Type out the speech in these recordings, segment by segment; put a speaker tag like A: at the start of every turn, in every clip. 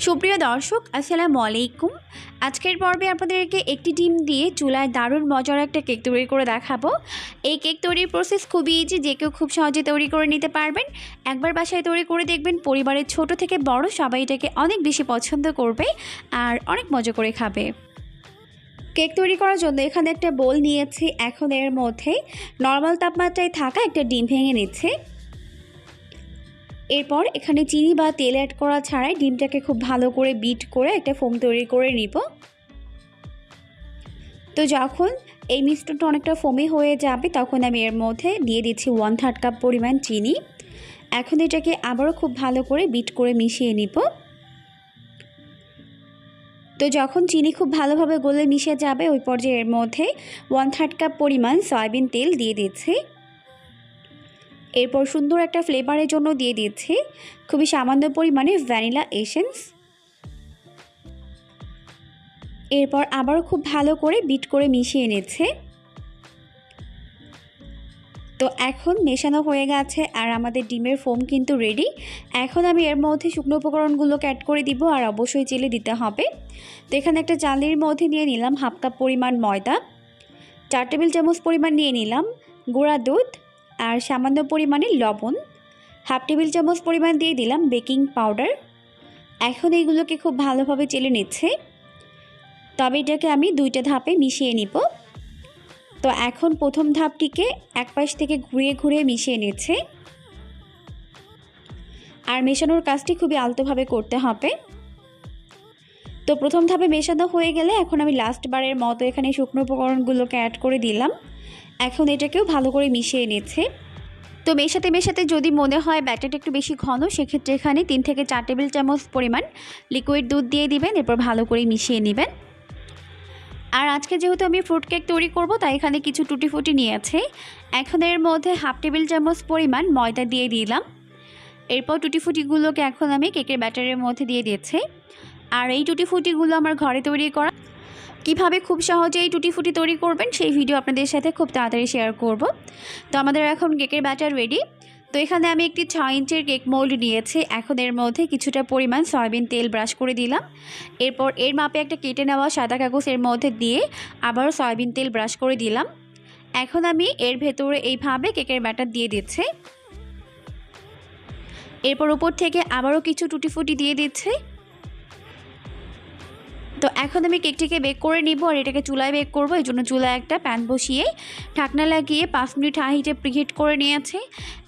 A: সুপ্রিয় দর্শক আসসালামু আলাইকুম। আজকের পর্বে আপনাদেরকে একটি ডিম দিয়ে চুলায় দারুণ মজার একটা কেক তৈরি করে দেখাবো। এই কেক তৈরির প্রসেস খুবই ইজি, যে কেউ খুব সহজে তৈরি করে নিতে পারবেন। একবার বাসায় তৈরি করে দেখবেন, পরিবারের ছোট থেকে বড় সবাই এটাকে অনেক বেশি পছন্দ করবে আর অনেক মজা করে খাবে। কেক তৈরি করার জন্য এখানে একটা বোল নিয়েছি। এখন এর মধ্যে নর্মাল তাপমাত্রায় থাকা একটা ডিম ভেঙে নিচ্ছে। এরপর এখানে চিনি বা তেল অ্যাড করা ছাড়াই ডিমটাকে খুব ভালো করে বিট করে একটা ফোম তৈরি করে নিব। তো যখন এই মিশ্রণটা অনেকটা ফোমে হয়ে যাবে তখন আমি এর মধ্যে দিয়ে দিচ্ছি 1/3 কাপ পরিমাণ চিনি। এখন এটাকে আবারও খুব ভালো করে বিট করে মিশিয়ে নিব। তো যখন চিনি খুব ভালোভাবে গলে মিশে যাবে ওই পর্যায়ে এর মধ্যে 1/3 কাপ পরিমাণ সয়াবিন তেল দিয়ে দিচ্ছি। এরপর সুন্দর একটা ফ্লেভারের জন্য দিয়ে দিচ্ছি খুবই সামান্য পরিমাণে ভ্যানিলা এসেন্স। এরপর আবারও খুব ভালো করে বিট করে মিশিয়ে নিচ্ছে। তো এখন মেশানো হয়ে গেছে আর আমাদের ডিমের ফোম কিন্তু রেডি। এখন আমি এর মধ্যে শুকনো উপকরণগুলোকে অ্যাড করে দিব, আর অবশ্যই চেলে দিতে হবে। তো এখানে একটা চালনির মধ্যে নিয়ে নিলাম 1/2 কাপ পরিমাণ ময়দা, 4 টেবিল চামচ পরিমাণ নিয়ে নিলাম গুঁড়া দুধ, আর সামান্য পরিমাণে লবণ, 1/2 টেবিল চামচ পরিমাণ দিয়ে দিলাম বেকিং পাউডার। এখন এইগুলোকে খুব ভালোভাবে চেলে নিচ্ছে। তবে এটাকে আমি 2টা ধাপে মিশিয়ে নিব। তো এখন প্রথম ধাপটিকে এক পাশ থেকে ঘুরিয়ে ঘুরিয়ে মিশিয়ে নিচ্ছে, আর মেশানোর কাজটি খুবই আলতোভাবে করতে হবে। তো প্রথম ধাপে মেশানো হয়ে গেলে এখন আমি লাস্ট বারের মতো এখানে শুকনো উপকরণগুলোকে অ্যাড করে দিলাম। এখন এটাকেও ভালো করে মিশিয়ে নিচ্ছে। তো মেশাতে মেশাতে যদি মনে হয় ব্যাটারটা একটু বেশি ঘন, সেক্ষেত্রে এখানে 3 থেকে 4 টেবিল চামচ পরিমাণ লিকুইড দুধ দিয়ে দিবেন। এরপর ভালো করে মিশিয়ে নেবেন। আর আজকে যেহেতু আমি ফ্রুট কেক তৈরি করব, তাই এখানে কিছু টুটি ফুটি নিয়েছে। এখন এর মধ্যে 1/2 টেবিল চামচ পরিমাণ ময়দা দিয়ে দিলাম। এরপর টুটি ফুটিগুলোকে এখন আমি কেকের ব্যাটারের মধ্যে দিয়ে দিয়েছি। আর এই টুটি ফুটিগুলো আমার ঘরে তৈরি করা। কিভাবে খুব সহজে এই টুটি ফুটি তৈরি করবেন সেই ভিডিও আপনাদের সাথে খুব তাড়াতাড়ি শেয়ার করব। তো আমাদের এখন কেকের ব্যাটার রেডি। তো এখানে আমি একটি 6 ইঞ্চির কেক মোল্ড নিয়েছি। এখন এর মধ্যে কিছুটা পরিমাণ সয়াবিন তেল ব্রাশ করে দিলাম। এরপর এর মাপে একটা কেটে নেওয়া সাদা কাগজ এর মধ্যে দিয়ে আবারও সয়াবিন তেল ব্রাশ করে দিলাম। এখন আমি এর ভেতরে এইভাবে কেকের ব্যাটার দিয়ে দিচ্ছি। এরপর উপর থেকে আবারও কিছু টুটি ফুটি দিয়ে দিচ্ছি। তো এখন আমি কেকটিকে বেক করে নিব, আর এটাকে চুলায় বেক করব। এই জন্য চুলায় একটা প্যান বসিয়ে ঢাকনা লাগিয়ে 5 মিনিট হাই হিটে প্রিহিট করে নিয়েছি।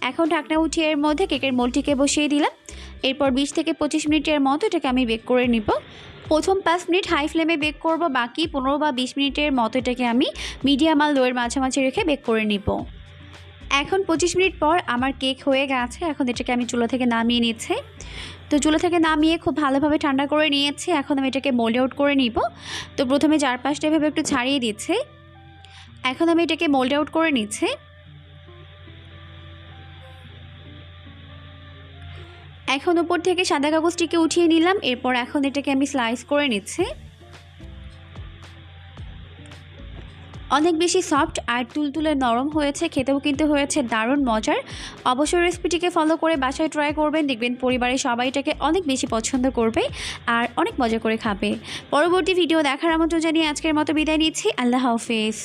A: এখন ঢাকনা উঠিয়ে এর মধ্যে কেকের মোল্ডটিকে বসিয়ে দিলাম। এরপর 20 থেকে 25 মিনিটের মতো এটাকে আমি বেক করে নিব। প্রথম 5 মিনিট হাই ফ্লেমে বেক করব, বাকি 15 বা 20 মিনিটের মতো এটাকে আমি মিডিয়াম আর লোয়ের মাঝামাঝি রেখে বেক করে নিব। এখন 25 মিনিট পর আমার কেক হয়ে গেছে। এখন এটাকে আমি চুলা থেকে নামিয়ে নিচ্ছি। তো চুলা থেকে নামিয়ে খুব ভালোভাবে ঠান্ডা করে নিয়েছি। এখন আমি এটাকে মোল্ড আউট করে নিব। তো প্রথমে চারপাশটা এভাবে একটু ছাড়িয়ে দিচ্ছি। এখন আমি এটাকে মোল্ড আউট করে নিচ্ছি। এখন উপর থেকে সাদা কাগজটিকে উঠিয়ে নিলাম। এরপর এখন এটাকে আমি স্লাইস করে নিচ্ছি। অনেক বেশি সফট আর তুলতুলে নরম হয়েছে, খেতেও কিন্তু হয়েছে দারুণ মজার। অবশ্যই রেসিপিটিকে ফলো করে বাসায় ট্রাই করবেন, দেখবেন পরিবারের সবাই এটাকে অনেক বেশি পছন্দ করবে আর অনেক মজা করে খাবে। পরবর্তী ভিডিও দেখার আমন্ত্রণ জানিয়ে আজকের মতো বিদায় নিচ্ছি। আল্লাহ হাফেজ।